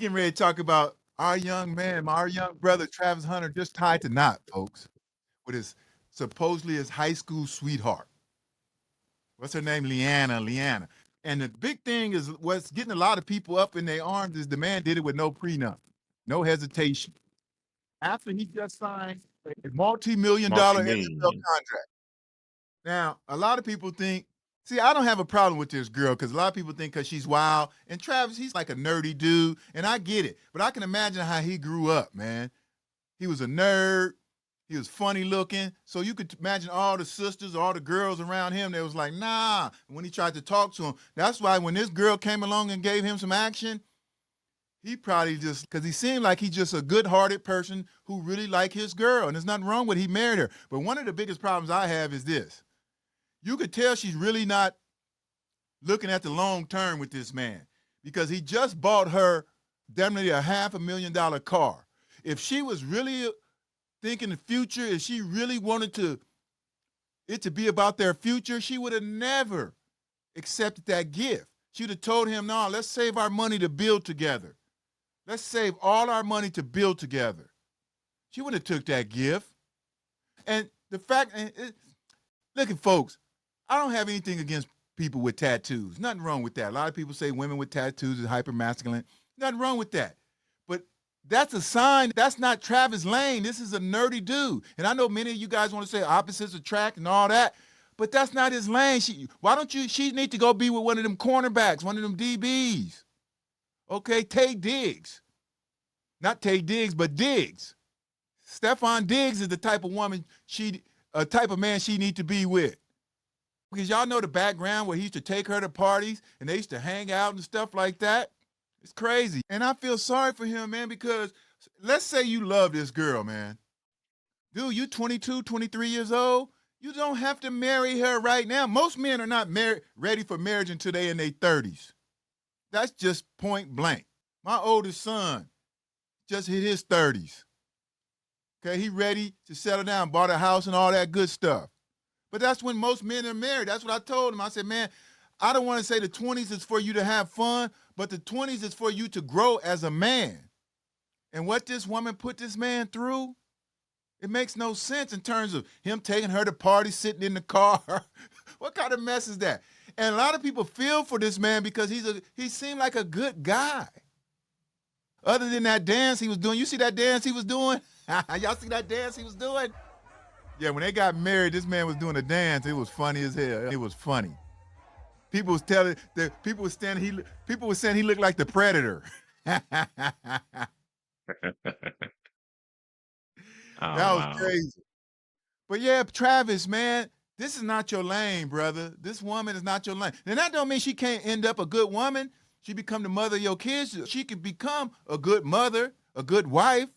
getting ready to talk about our young man, our young brother, Travis Hunter, just tied to knot, folks, with his supposedly his high school sweetheart. What's her name? Leanna. And the big thing is what's getting a lot of people up in their arms is the man did it with no prenup, no hesitation. After he just signed a multi-million dollar NFL Multi-million. contract. Now, a lot of people think, see, I don't have a problem with this girl because a lot of people think because she's wild. And Travis, he's like a nerdy dude, and I get it. But I can imagine how he grew up, man. He was a nerd. He was funny looking. So you could imagine all the sisters, all the girls around him, they was like, nah. And when he tried to talk to him, that's why when this girl came along and gave him some action, he probably just, because he seemed like he's just a good-hearted person who really liked his girl. And there's nothing wrong with he married her. But one of the biggest problems I have is this. You could tell she's really not looking at the long term with this man because he just bought her definitely a $500,000 car. If she was really thinking the future, if she really wanted it to be about their future, she would have never accepted that gift. She would have told him, no, let's save our money to build together. Let's save all our money to build together. She wouldn't have took that gift. And the fact, look at folks, I don't have anything against people with tattoos. Nothing wrong with that. A lot of people say women with tattoos is hyper-masculine. Nothing wrong with that. But that's a sign. That's not Travis Lane. This is a nerdy dude. And I know many of you guys want to say opposites attract and all that, but that's not his lane. She need to go be with one of them cornerbacks, one of them DBs. Okay, Tay Diggs. Not Tay Diggs, but Diggs. Stephon Diggs is the type of woman type of man she need to be with. Because y'all know the background where he used to take her to parties and they used to hang out and stuff like that. It's crazy. And I feel sorry for him, man, because let's say you love this girl, man. Dude, you 22, 23 years old. You don't have to marry her right now. Most men are not ready for marriage until they're in their 30s. That's just point blank. My oldest son just hit his 30s. Okay, he ready to settle down, bought a house and all that good stuff. But that's when most men are married. That's what I told him. I said, man, I don't want to say the 20s is for you to have fun, but the 20s is for you to grow as a man. And what this woman put this man through, it makes no sense in terms of him taking her to parties, sitting in the car. What kind of mess is that? And a lot of people feel for this man because he seemed like a good guy. Other than that dance he was doing, you see that dance he was doing? Y'all see that dance he was doing? Yeah, when they got married, this man was doing a dance. It was funny as hell. It was funny. People was saying he looked like the Predator. Oh, That was wow. crazy. But yeah, Travis, man, this is not your lane, brother. This woman is not your lane. And that don't mean she can't end up a good woman. She become the mother of your kids. She can become a good mother, a good wife.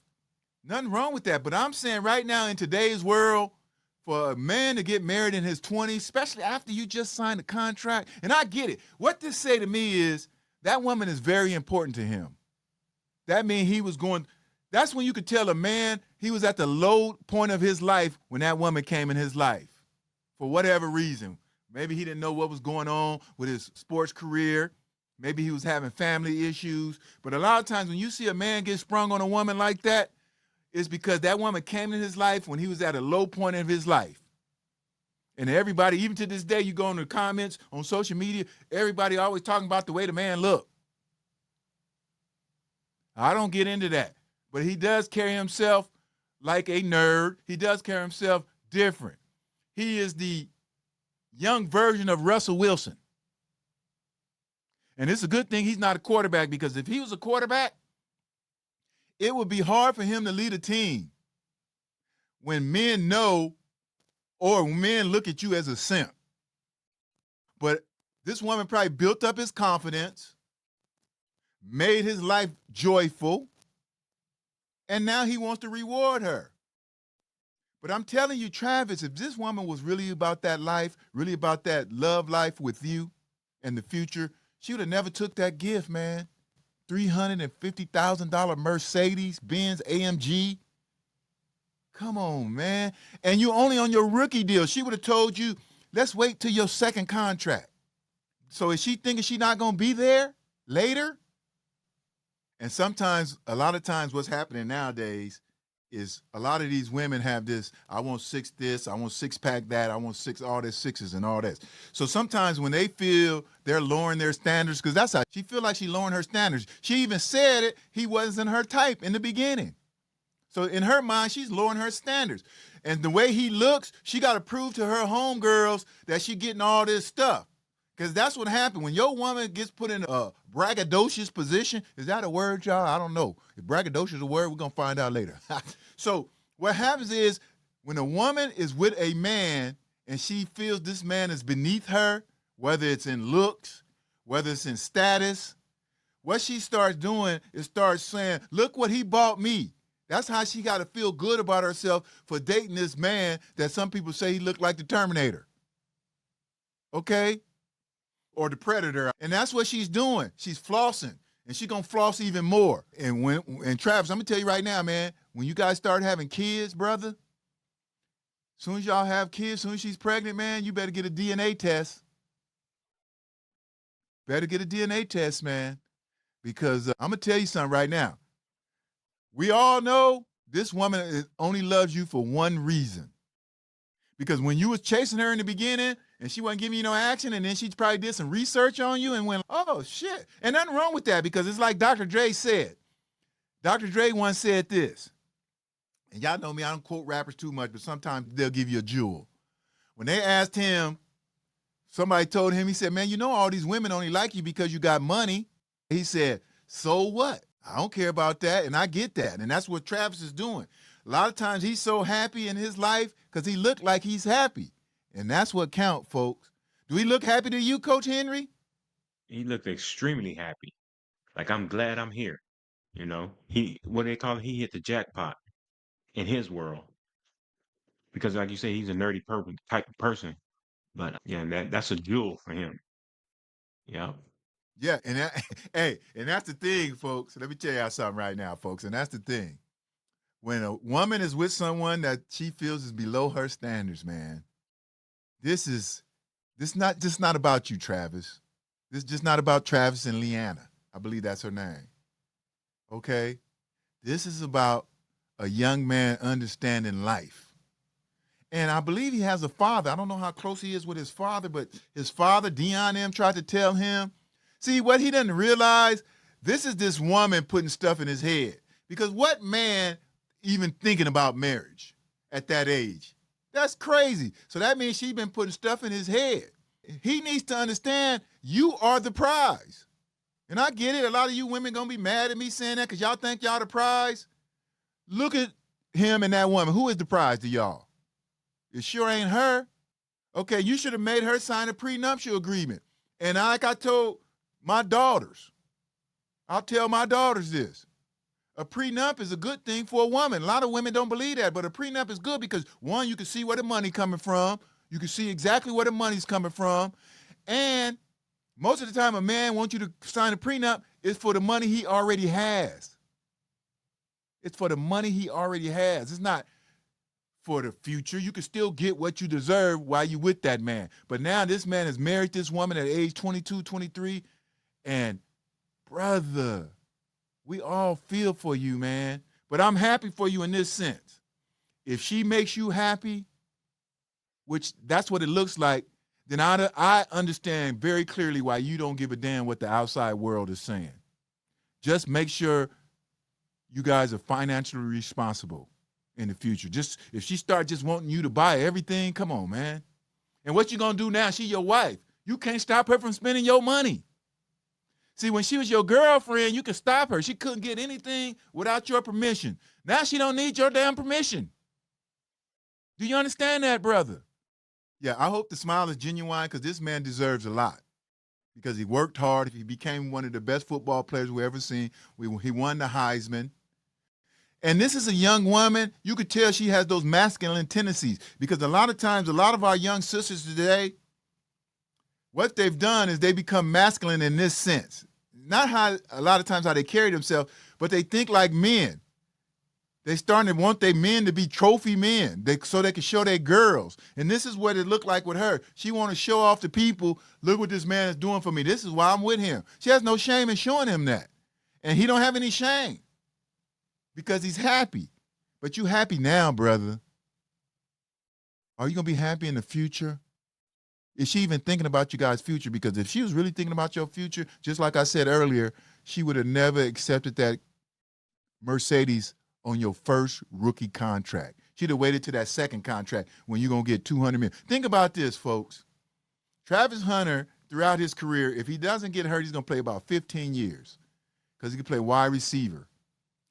Nothing wrong with that. But I'm saying right now in today's world, for a man to get married in his 20s, especially after you just signed a contract, and I get it. What this say to me is that woman is very important to him. That means that's when you could tell a man he was at the low point of his life when that woman came in his life. For whatever reason. Maybe he didn't know what was going on with his sports career. Maybe he was having family issues. But a lot of times when you see a man get sprung on a woman like that, it's because that woman came in his life when he was at a low point of his life. And everybody, even to this day, you go in the comments on social media, everybody always talking about the way the man looked. I don't get into that. But he does carry himself like a nerd. He does carry himself different. He is the young version of Russell Wilson. And it's a good thing he's not a quarterback because if he was a quarterback, it would be hard for him to lead a team when men know or when men look at you as a simp. But this woman probably built up his confidence, made his life joyful, and now he wants to reward her. But I'm telling you, Travis, if this woman was really about that life, really about that love life with you and the future, she would have never took that gift, man. $350,000 Mercedes Benz AMG. Come on, man. And you only on your rookie deal. She would have told you, let's wait till your second contract. So is she thinking she's not going to be there later? And sometimes, a lot of times, what's happening nowadays is a lot of these women have this, I want six this, I want six pack that, I want six, all this sixes and all this. So sometimes when they feel they're lowering their standards, because that's how she feel like she lowering her standards. She even said it, he wasn't her type in the beginning. So in her mind, she's lowering her standards. And the way he looks, she got to prove to her homegirls that she getting all this stuff. Because that's what happened. When your woman gets put in a braggadocious position, is that a word, y'all? I don't know. If braggadocious is a word, we're going to find out later. So what happens is when a woman is with a man and she feels this man is beneath her, whether it's in looks, whether it's in status, what she starts doing is starts saying, look what he bought me. That's how she got to feel good about herself for dating this man that some people say he looked like the Terminator. Okay? Or the Predator. And that's what she's doing. She's flossing. And she's going to floss even more. And Travis, I'm going to tell you right now, man, when you guys start having kids, brother, as soon as y'all have kids, as soon as she's pregnant, man, you better get a DNA test. Better get a DNA test, man. Because I'm going to tell you something right now. We all know this woman only loves you for one reason. Because when you was chasing her in the beginning and she wasn't giving you no action, and then she probably did some research on you and went, oh, shit. And nothing wrong with that, because it's like Dr. Dre said. Dr. Dre once said this, and y'all know me, I don't quote rappers too much, but sometimes they'll give you a jewel. When they asked him, somebody told him, he said, man, you know all these women only like you because you got money. He said, so what? I don't care about that, and I get that. And that's what Travis is doing. A lot of times he's so happy in his life because he looked like he's happy. And that's what counts, folks. Do he look happy to you, Coach Henry? He looked extremely happy. Like, I'm glad I'm here. You know, what do they call it? He hit the jackpot in his world because, like you say, he's a nerdy type of person. But yeah, that's a jewel for him. Yeah. Yeah, and that, hey, and that's the thing, folks. Let me tell y'all something right now, folks. And that's the thing. When a woman is with someone that she feels is below her standards, man, this not just not about you, Travis. This just not about Travis and Leanna. I believe that's her name. Okay? This is about a young man understanding life. And I believe he has a father. I don't know how close he is with his father, but his father, Dion M, tried to tell him. See, what he doesn't realize, this is this woman putting stuff in his head. Because what man even thinking about marriage at that age? That's crazy. So that means she's been putting stuff in his head. He needs to understand you are the prize. And I get it. A lot of you women going to be mad at me saying that because y'all think y'all the prize. Look at him and that woman. Who is the prize to y'all? It sure ain't her. Okay, you should have made her sign a prenuptial agreement. And like I told my daughters, I'll tell my daughters this. A prenup is a good thing for a woman. A lot of women don't believe that, but a prenup is good because, one, you can see where the money coming from. You can see exactly where the money's coming from. And most of the time a man wants you to sign a prenup is for the money he already has. It's for the money he already has. It's not for the future. You can still get what you deserve while you with that man. But now this man has married this woman at age 22, 23, and brother, we all feel for you, man. But I'm happy for you in this sense. If she makes you happy, which that's what it looks like, then I understand very clearly why you don't give a damn what the outside world is saying. Just make sure you guys are financially responsible in the future. Just if she starts just wanting you to buy everything, come on, man. And what you gonna do now? She your wife. You can't stop her from spending your money. See, when she was your girlfriend, you could stop her. She couldn't get anything without your permission. Now she don't need your damn permission. Do you understand that, brother? Yeah, I hope the smile is genuine because this man deserves a lot. Because he worked hard. He became one of the best football players we ever seen. He won the Heisman. And this is a young woman. You could tell she has those masculine tendencies because a lot of times, a lot of our young sisters today, what they've done is they become masculine in this sense. Not how a lot of times how they carry themselves, but they think like men. They starting to want their men to be trophy men so they can show their girls. And this is what it looked like with her. She want to show off to people, look what this man is doing for me. This is why I'm with him. She has no shame in showing him that. And he don't have any shame because he's happy. But you happy now, brother. Are you going to be happy in the future? Is she even thinking about you guys' future? Because if she was really thinking about your future, just like I said earlier, she would have never accepted that Mercedes on your first rookie contract. She'd have waited to that second contract when you're going to get $200 million. Think about this, folks. Travis Hunter, throughout his career, if he doesn't get hurt, he's going to play about 15 years because he can play wide receiver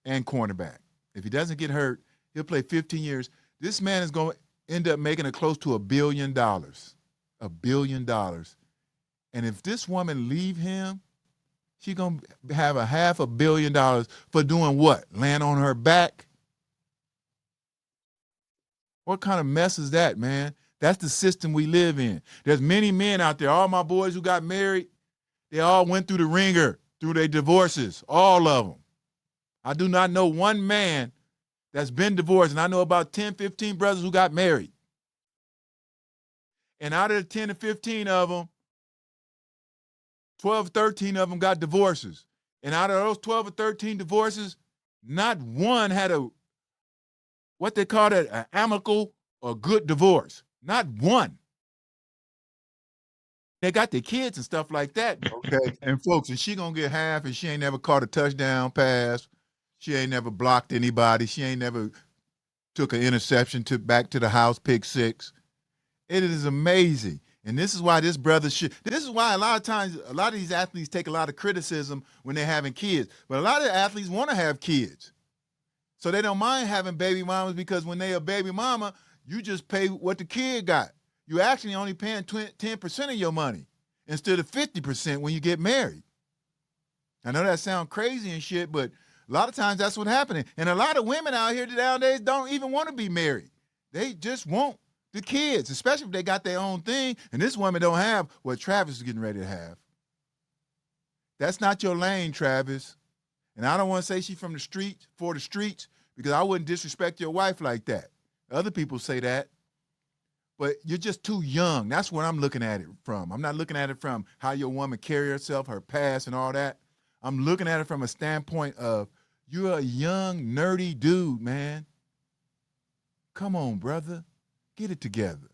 and cornerback. If he doesn't get hurt, he'll play 15 years. This man is going to end up making it close to $1 billion. $1 billion. And if this woman leave him, she's going to have a $500 million for doing what? Laying on her back? What kind of mess is that, man? That's the system we live in. There's many men out there, all my boys who got married, they all went through the ringer, through their divorces, all of them. I do not know one man that's been divorced, and I know about 10, 15 brothers who got married. And out of the 10 to 15 of them, 12, 13 of them got divorces. And out of those 12 or 13 divorces, not one had what they call it, an amicable or good divorce. Not one. They got their kids and stuff like that. Okay. And folks, and she gonna get half, and she ain't never caught a touchdown pass. She ain't never blocked anybody. She ain't never took an interception back to the house, pick six. It is amazing. And this is why this is why a lot of times, a lot of these athletes take a lot of criticism when they're having kids. But a lot of the athletes want to have kids. So they don't mind having baby mamas, because when they a baby mama, you just pay what the kid got. You actually only paying 10% of your money instead of 50% when you get married. I know that sounds crazy and shit, but a lot of times that's what's happening. And a lot of women out here nowadays don't even want to be married. They just want the kids, especially if they got their own thing. And this woman don't have what Travis is getting ready to have. That's not your lane, Travis. And I don't want to say she's from the streets, for the streets, because I wouldn't disrespect your wife like that. Other people say that. But you're just too young. That's what I'm looking at it from. I'm not looking at it from how your woman carry herself, her past and all that. I'm looking at it from a standpoint of, you're a young, nerdy dude, man. Come on, brother. Get it together.